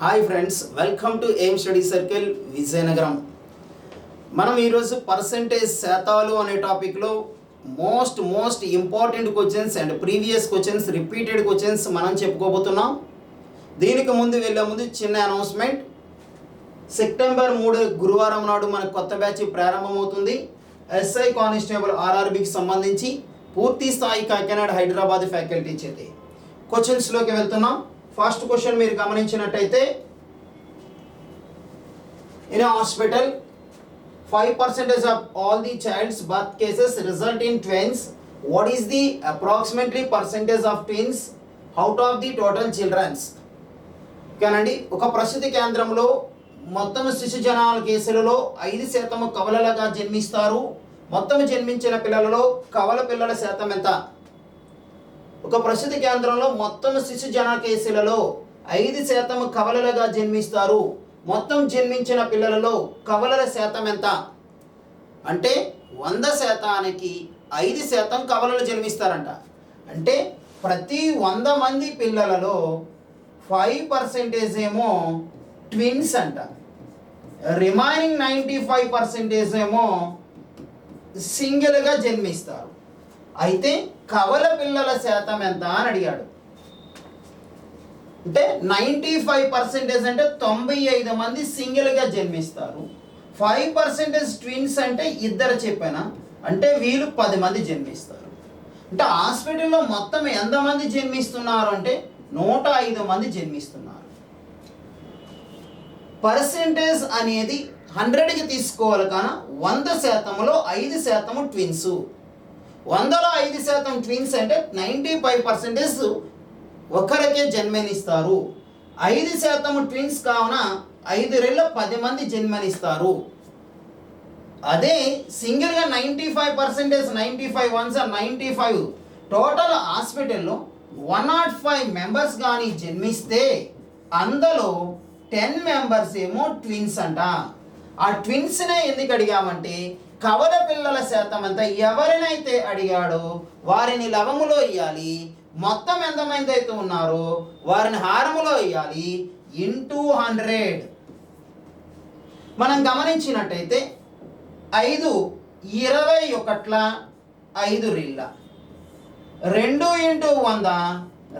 Hi friends, welcome to aim study circle Vizianagaram. మనం ఈరోజు percentage శాతాలు అనే టాపిక్లో most important questions and previous questions, repeated questions మనం చెప్పుకోబోతున్నాం. దీనికి వెళ్ళే ముందు చిన్న అనౌన్స్మెంట్. సెప్టెంబర్ 3 గురువారం నాడు మనకు కొత్త బ్యాచ్ ప్రారంభమవుతుంది. ఎస్ఐ కానిస్టేబుల్ ఆర్ఆర్బికి సంబంధించి పూర్తి స్థాయి కాకినాడ హైదరాబాద్ ఫ్యాకల్టీ చేతి క్వశ్చన్స్లోకి వెళ్తున్నాం. ఫస్ట్ క్వశ్చన్ మీరు గమనించినట్టయితే, in hospital 5% of all the childs birth cases result in twins. What is the approximately percentage of twins out of the total childrens? కానండి, ఒక ప్రసూతి కేంద్రంలో మొత్తం శిశు జనాల కేసులలో 5% కవలలుగా జన్మిస్తారు. మొత్తం జన్మించిన పిల్లలలో కవల పిల్లల శాతం ఎంత? ఒక ప్రసూతి కేంద్రంలో మొత్తం శిశు జన కేసులలో 5% కవలలుగా జన్మిస్తారు. మొత్తం జన్మించిన పిల్లలలో కవలల శాతం ఎంత? అంటే 100%కి 5% కవలలు జన్మిస్తారంట. అంటే ప్రతి 100 మంది పిల్లలలో 5% ఏమో ట్విన్స్ అంట. రిమైనింగ్ 95% ఏమో సింగిల్గా జన్మిస్తారు. అయితే కవల పిల్లల శాతం ఎంత అని అడిగాడు. అంటే 95% అంటే 95 మంది సింగిల్గా జన్మిస్తారు. 5% ట్విన్స్ అంటే ఇద్దరు చెప్పానా, అంటే వీళ్ళు 10 మంది జన్మిస్తారు. అంటే హాస్పిటల్లో మొత్తం ఎంతమంది జన్మిస్తున్నారు అంటే 105 మంది జన్మిస్తున్నారు. పర్సెంటేజ్ అనేది 100కి తీసుకోవాలి, కానీ 100%లో 5% ట్విన్స్. 100లో 5% ట్విన్స్ అంటే 95% ఒకరికే జన్మనిస్తారు. 5% ట్విన్స్ కావున 5 రెళ్ళ 10 మంది జన్మనిస్తారు. అదే సింగిల్గా 95%, 95 వన్స్ 95 టోటల్ హాస్పిటల్లో 105 మెంబర్స్ కానీ జన్మిస్తే అందులో 10 మెంబర్స్ ఏమో ట్విన్స్ అంట. ఆ ట్విన్స్నే ఎందుకు అడిగామంటే, కవల పిల్లల శాతం అంతా ఎవరినైతే అడిగాడో వారిని లవములో ఇవ్వాలి, మొత్తం ఎంతమంది అయితే ఉన్నారో వారిని హారములో ఇవ్వాలి, ఇంటూ 100. మనం గమనించినట్టయితే 5 21 5 రిళ్ళ 2 × 100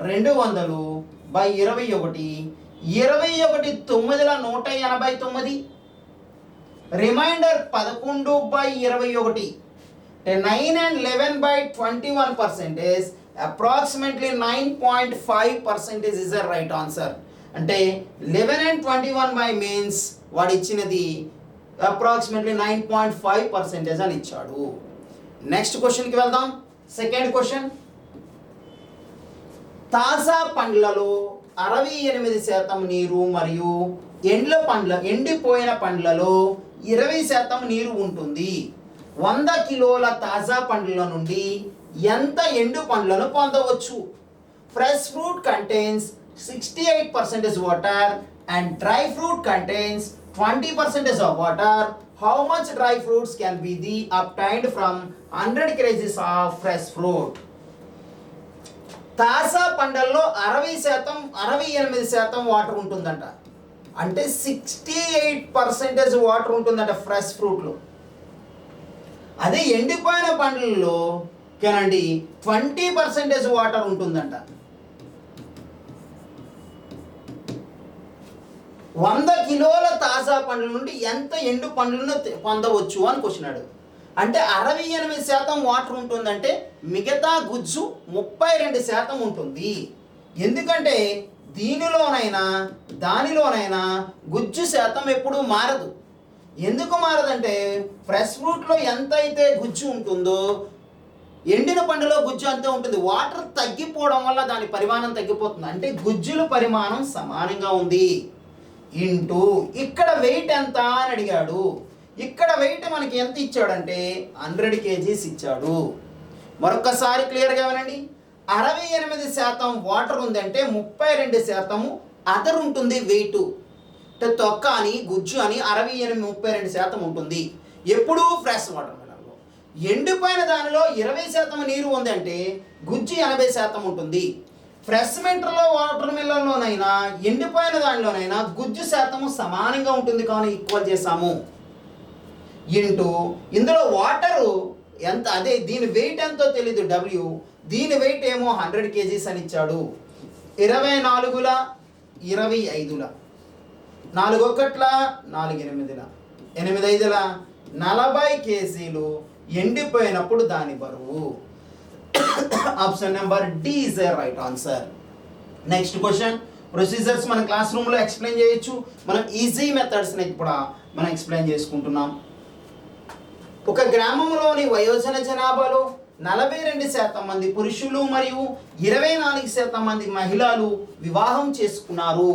200 by 21 21 9ల 189. Reminder 11/21. 9 and 11 by 21%, approximately 9.5% is the right answer. అంటే 11 and 21 by means వాడు ఇచ్చినది అప్రాక్సిమేట్లీ 9.5% అని ఇచ్చాడు. నెక్స్ట్ క్వశ్చన్కి వెళ్దాం. సెకండ్ క్వశ్చన్, తాజా పండ్లలో 68% నీరు మరియు ఎండిపోయిన పండ్లలో 20% నీరు ఉంటుంది. 100 కిలోల తాజా పండ్ల నుండి ఎంత ఎండు పండ్లను పొందవచ్చు? Fresh fruit contains 68% water and dry fruit contains 20% of water. How much dry fruits can be obtained from 100 kgs of fresh fruit? తాజా పండ్లలో 68% వాటర్ ఉంటుందంట. అంటే 68% వాటర్ ఉంటుందంట ఫ్రెష్ ఫ్రూట్లో. అదే ఎండిపోయిన పండ్లలో కానండి 20% వాటర్ ఉంటుందంట. 100 కిలోల తాజా పండ్ల నుండి ఎంత ఎండు పండ్లను పొందవచ్చు అని క్వశ్చన్. అంటే 68% వాటర్ ఉంటుందంటే మిగతా గుజ్జు 32% ఉంటుంది. ఎందుకంటే దానిలోనైనా గుజ్జు శాతం ఎప్పుడూ మారదు. ఎందుకు మారదంటే ఫ్రెష్ ఫ్రూట్లో ఎంత అయితే గుజ్జు ఉంటుందో ఎండిన పండులో గుజ్జు అంతే ఉంటుంది. వాటర్ తగ్గిపోవడం వల్ల దాని పరిమాణం తగ్గిపోతుంది. అంటే గుజ్జుల పరిమాణం సమానంగా ఉంది. ఇంటూ ఇక్కడ వెయిట్ ఎంత అని అడిగాడు. ఇక్కడ వెయిట్ మనకి ఎంత ఇచ్చాడంటే 100 kgs ఇచ్చాడు. మరొకసారి క్లియర్గా వినండి. 68% వాటర్ ఉందంటే 32% అదర్ ఉంటుంది వెయిట్. అంటే తొక్క అని గుజ్జు అని 32% ఉంటుంది. ఎప్పుడు ఫ్రెష్ వాటర్ మెలన్లో. ఎండిపోయిన దానిలో 20% నీరు ఉందంటే గుజ్జు 80% ఉంటుంది. ఫ్రెష్ మింటర్లో వాటర్ మిల్లర్లోనైనా ఎండిపోయిన దానిలోనైనా గుజ్జు శాతము సమానంగా ఉంటుంది కానీ ఈక్వల్ చేసాము ఇంటూ ఇందులో వాటరు ఎంత, అదే దీని వెయిట్ ఎంతో తెలీదు డబ్ల్యూ, దీని వెయిట్ ఏమో 100 kgs అని ఇచ్చాడు. 24ల 25ల 4 1ల 4 8ల 8 5ల 40 kgలు ఎండిపోయినప్పుడు దాని బరువు. Option number D is the right answer. Next question. Procedures మన క్లాస్ రూమ్లో ఎక్స్ప్లెయిన్ చేయొచ్చు, మనం ఈజీ మెథడ్స్ని కూడా మనం ఎక్స్ప్లెయిన్ చేసుకుంటున్నాం. ఒక గ్రామంలోని వయోజన జనాభాలో 42% మంది పురుషులు మరియు 24% మంది మహిళలు వివాహం చేసుకున్నారు.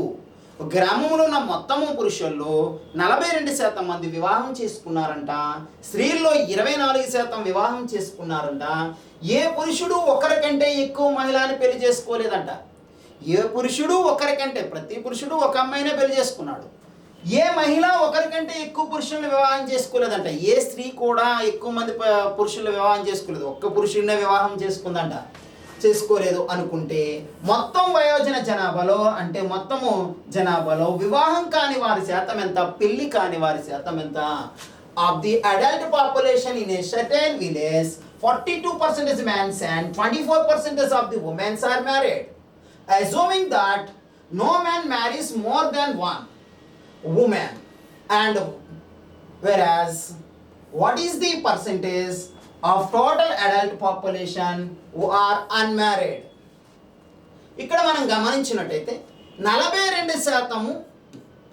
గ్రామంలో ఉన్న మొత్తము పురుషుల్లో 42% మంది వివాహం చేసుకున్నారంట, స్త్రీల్లో 24% వివాహం చేసుకున్నారంట. ఏ పురుషుడు ఒకరికంటే ఎక్కువ మహిళని పెళ్లి చేసుకోలేదంట. ఏ పురుషుడు ఒకరికంటే, ప్రతి పురుషుడు ఒక అమ్మాయినే పెళ్లి చేసుకున్నాడు. ఏ మహిళ ఒకరికంటే ఎక్కువ పురుషుల్ని వివాహం చేసుకోలేదంట. ఏ స్త్రీ కూడా ఎక్కువ మంది పురుషుల్ని వివాహం చేసుకోలేదు, ఒక్క పురుషుడినే వివాహం చేసుకుందంట. చేసుకోలేదు అనుకుంటే మొత్తం వయోజన జనాభాలో, అంటే మొత్తము జనాభాలో వివాహం కాని వారి శాతం ఎంత, పెళ్లి కాని వారి శాతం ఎంత? Of the adult population in a certain village 42% men and 24% of the women are married. Assuming that no man marries more than one woman, and whereas what is the percentage of total adult population who are unmarried? ఇక్కడ మనం గమనించినట్టయితే 42%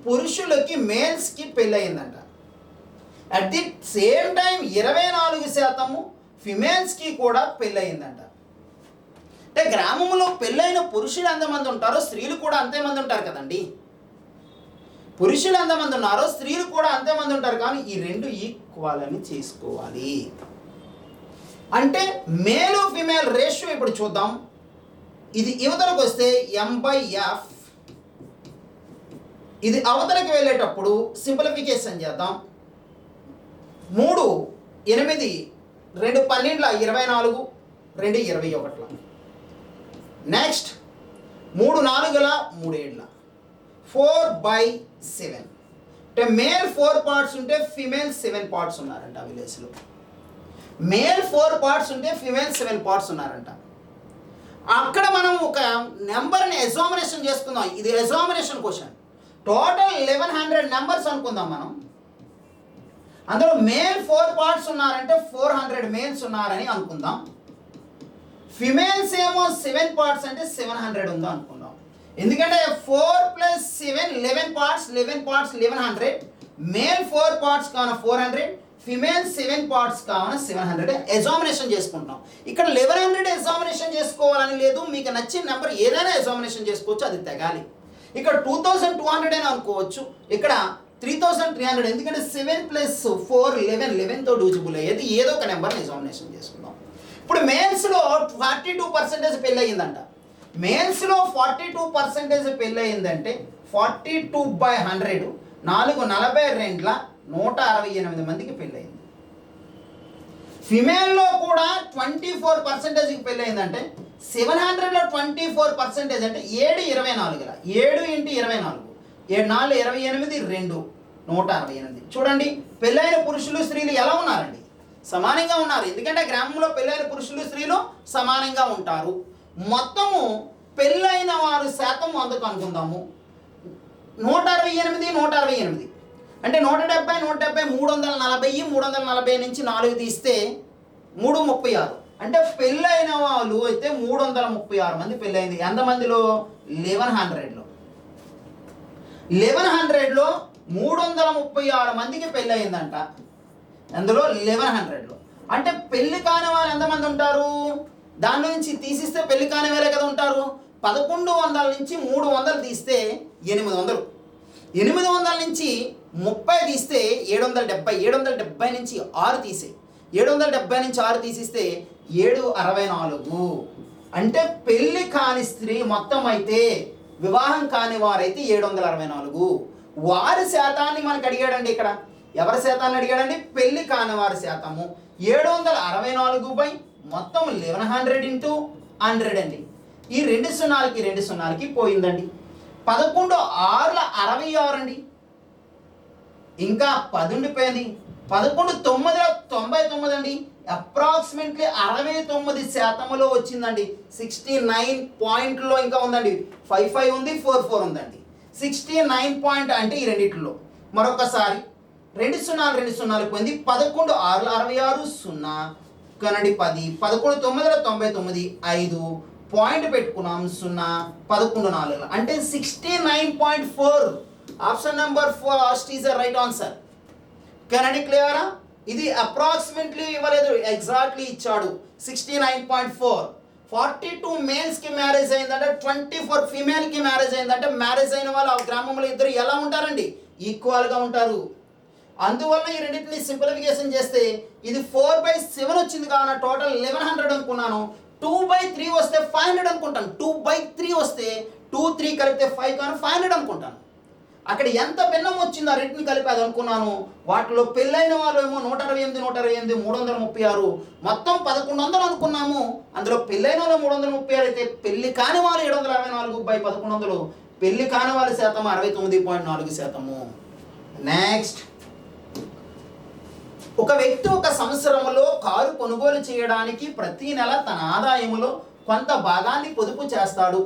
పురుషులకి మేల్స్కి పెళ్ళయిందంట. At the same time 24% ఫిమేల్స్కి కూడా పెళ్ళయిందంట. అంటే గ్రామంలో పెళ్ళైన పురుషులు ఎంతమంది ఉంటారో స్త్రీలు కూడా అంతేమంది ఉంటారు కదండి. పురుషులు ఎంతమంది ఉన్నారో స్త్రీలు కూడా అంతేమంది ఉంటారు, కానీ ఈ రెండు ఈక్వల్ అని చేసుకోవాలి. అంటే మేలు ఫిమేల్ రేషియో ఇప్పుడు చూద్దాం. ఇది యువతలకు వస్తే M/F, ఇది అవతలకి వెళ్ళేటప్పుడు సింప్లిఫికేషన్ చేద్దాం. 3 8 2 12 24 2 21. నెక్స్ట్ 3 4 3 7 4/7. అంటే మేల్ 4 పార్ట్స్ ఉంటే ఫిమేల్ 7 పార్ట్స్ ఉన్నారంట విలేజ్లో. మేల్ 4 పార్ట్స్ ఉంటే ఫిమేల్ 7 పార్ట్స్ ఉన్నారంట. అక్కడ మనం ఒక నెంబర్ని ఎగ్జామినేషన్ చేసుకుందాం. ఇది ఎగ్జామినేషన్ క్వశ్చన్. టోటల్ 1100 నెంబర్స్ అనుకుందాం మనం. అందులో మేల్ 4 పార్ట్స్ ఉన్నారంటే 400 మేల్స్ ఉన్నారని అనుకుందాం. ఫిమేల్స్ ఏమో 7 పార్ట్స్ అంటే 700 ఉందో అనుకుందాం. ఎందుకంటే 4 + 7 11 పార్ట్స్, 11 పార్ట్స్ 1100. మేల్ 4 పార్ట్స్ కావున 400, ఫిమేల్ 7 పార్ట్స్ కావున 700 ఎగ్జామినేషన్ చేసుకుంటాం. ఇక్కడ 1100 ఎగ్జామినేషన్ చేసుకోవాలని లేదు, మీకు నచ్చిన నెంబర్ ఏదైనా ఎగ్జామినేషన్ చేసుకోవచ్చు, అది తెగాలి. ఇక్కడ 2200 అని అనుకోవచ్చు, ఇక్కడ 3300, ఎందుకంటే 7 + 4 11, 11తో డూజిబుల్ అయ్యేది ఏదో ఒక నెంబర్ని ఎగ్జామినేషన్ చేసుకుందాం. ఇప్పుడు మేల్స్లో 42% పెళ్ళి అయ్యిందంట. మేల్స్లో 42% పెళ్ళి అయ్యిందంటే 42/100 4 42 168 మందికి పెళ్ళి అయింది. ఫిమేల్లో కూడా 24%కి పెళ్ళి అయిందంటే 700లో 24% అంటే 7 24 7 × 24 7 4 28 2 168. చూడండి, పెళ్ళైన పురుషులు స్త్రీలు ఎలా ఉన్నారండి? సమానంగా ఉన్నారు. ఎందుకంటే గ్రామంలో పెళ్ళైన పురుషులు స్త్రీలు సమానంగా ఉంటారు. మొత్తము పెళ్ళైన వారు శాతం అందుకు అనుకుందాము. 168 168 అంటే 170 170 340 340 నుంచి 4 తీస్తే 336. అంటే పెళ్ళైన వాళ్ళు అయితే 336 మంది పెళ్ళైంది. ఎంతమందిలో? 1100లో. 1100లో 336 మందికి పెళ్ళి అయిందంట. అందులో 1100లో. అంటే పెళ్లి కాని వాళ్ళు ఎంతమంది ఉంటారు? దాని నుంచి తీసిస్తే పెళ్లి కాని వాళ్ళే కదా ఉంటారు. 1100 నుంచి 300 తీస్తే 800. 800 నుంచి 30 తీస్తే 770. 770 నుంచి 6 తీసే 770 నుంచి 6 తీసిస్తే 764. అంటే పెళ్లి కాని స్త్రీ మొత్తం అయితే, వివాహం కాని వారైతే 764. వారి శాతాన్ని మనకు అడిగాడండి. ఇక్కడ ఎవరి శాతాన్ని అడిగాడండి? పెళ్లి కాని వారి శాతము. 764 మొత్తం 1100 × 100 అండి. ఈ 2 సున్నాలకి 2 సున్నాలకి పోయిందండి. 11 6ల 66 అండి. ఇంకా 10 ఉండిపోయింది. 11 9ల 99 అండి. అప్రాక్సిమేట్లీ 69% వచ్చిందండి. 69 పాయింట్లో ఇంకా ఉందండి. 55 ఉంది, 44 ఉందండి. 69 పాయింట్ అంటే ఈ రెండిట్లో. మరొకసారి 2 సున్నాలు 2 సున్నాలు పోయింది. 11 6ల 66 0 కనండి 10. 11 9ల 99 5 పాయింట్ పెట్టుకున్నాం 0 11 4 అంటే 69.4. Option number first is the right answer. కనండి క్లియరా? ఇది అప్రాక్సిమేట్లీ ఇవ్వలేదు, ఎగ్జాక్ట్లీ ఇచ్చాడు. 69.4. 42 మేల్స్కి మ్యారేజ్ అయిందంటే 24 ఫీమేల్కి మ్యారేజ్ అయిందంటే మ్యారేజ్ అయిన వాళ్ళు ఆ గ్రామంలో ఇద్దరు ఎలా ఉంటారండి? ఈక్వల్గా ఉంటారు. అందువల్ల ఈ రెండింటిని సింప్లిఫికేషన్ చేస్తే ఇది 4/7 వచ్చింది కావున టోటల్ 1100 అనుకున్నాను. 2/3 వస్తే 500 అనుకుంటాను. 2/3 వస్తే 2 3 కలిపితే 5 కానీ 500 అనుకుంటాను. అక్కడ ఎంత భిన్నం వచ్చిందో ఆ రెంటిని కలిపి అది అనుకున్నాను. వాటిలో పెళ్ళైన వాళ్ళు ఏమో 128 128 336 మొత్తం 1100 అనుకున్నాము. అందులో పెళ్ళైన వాళ్ళు 336 అయితే పెళ్లి కాని వాళ్ళు 764/1100. పెళ్లి కాని వాళ్ళ శాతం 69.4%. నెక్స్ట్, ఒక వ్యక్తి ఒక సంవత్సరంలో కారు కొనుగోలు చేయడానికి ప్రతి నెల తన ఆదాయములో కొంత భాగాన్ని పొదుపు చేస్తాడు.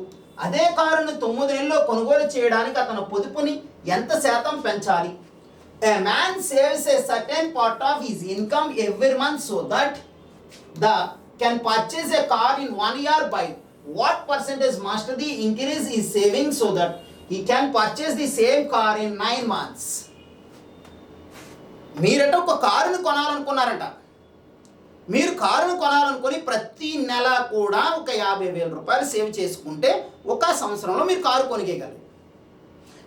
అదే కారును 9 నెలల్లో కొనుగోలు చేయడానికి అతను పొదుపుని ఎంత శాతం పెంచాలి? A man saves a certain part of his income every month so that the can purchase a car in 1 year. By what percentage must the increase his savings so that he can purchase the same car in 9 months? మీరట ఒక కారును కొనాలనుకున్నారంట. మీరు కారును కొనాలనుకొని ప్రతి నెల కూడా ఒక 50,000 రూపాయలు save చేసుకుంటే ఒక సంవత్సరంలో మీరు కారు కొనుగోగలరు.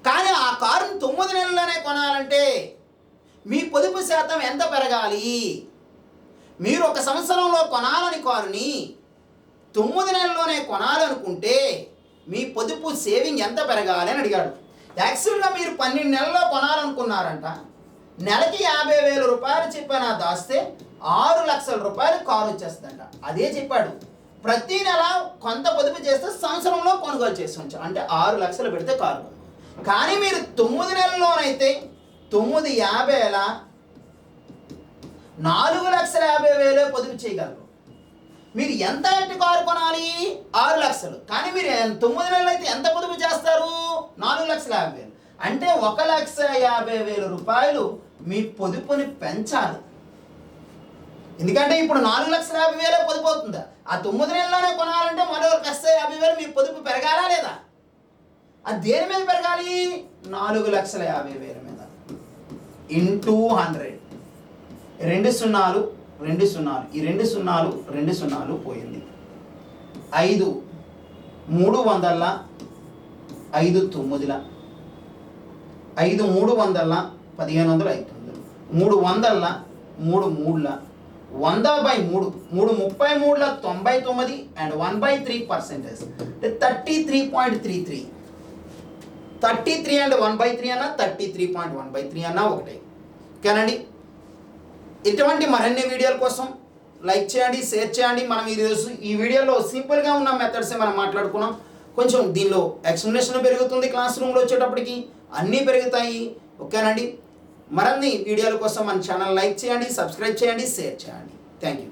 కానీ ఆ కారును 9 నెలల్లోనే కొనాలంటే మీ పొదుపు శాతం ఎంత పెరగాలి? మీరు ఒక సంవత్సరంలో కొనాలని కారుని 9 నెలల్లోనే కొనాలనుకుంటే మీ పొదుపు సేవింగ్ ఎంత పెరగాలి అని అడిగాడు. యాక్చువల్గా మీరు 12 నెలల్లో కొనాలనుకున్నారంట. నెలకి 50,000 రూపాయలు చెప్పిన దాస్తే 6 లక్షల రూపాయలు కారు వచ్చేస్తుందంట. అదే చెప్పాడు. ప్రతి నెల కొంత పొదుపు చేస్తే సంవత్సరంలో కొనుగోలు చేసి ఉంచాం అంటే 6 లక్షలు పెడితే కారు. కానీ మీరు 9 నెలల్లోనైతే 9/50 4,50,000 పొదుపు చేయగలరు. మీరు ఎంత ఇంటి కారు కొనాలి? 6 లక్షలు. కానీ మీరు 9 నెలలు అయితే ఎంత పొదుపు చేస్తారు? 4,50,000. అంటే 1,50,000 రూపాయలు మీ పొదుపుని పెంచాలి. ఎందుకంటే ఇప్పుడు 4,50,000 పొదుపు అవుతుందా? ఆ 9 నెలల్లోనే కొనాలంటే మరో 1,50,000 మీ పొదుపు పెరగాలా లేదా? అది దేని మీద పెరగాలి? 4,50,000 మీద ఇంటూ 100. 2 సున్నాలు 2 సున్నాలు ఈ 2 సున్నాలు 2 సున్నాలు పోయింది. 5 300 5 9 5 300 1500 500 300 3 3 100/3 3 33 అండ్ 1/3% అంటే 33.33. 33 అండ్ 1/3 అన్నా 33.1/3 అన్నా ఒకటే. ఓకేనండి. ఇటువంటి మరిన్ని వీడియోల కోసం లైక్ చేయండి, షేర్ చేయండి. మనం ఈ వీడియోలో సింపుల్గా ఉన్న మెథడ్సే మనం మాట్లాడుకున్నాం. కొంచెం దీనిలో ఎక్స్ప్లెనేషన్ పెరుగుతుంది, క్లాస్ రూమ్లో వచ్చేటప్పటికి అన్నీ పెరుగుతాయి. ఓకేనండి. మరిన్ని వీడియోల కోసం మన ఛానల్ లైక్ చేయండి, సబ్స్క్రైబ్ చేయండి, షేర్ చేయండి. Thank you.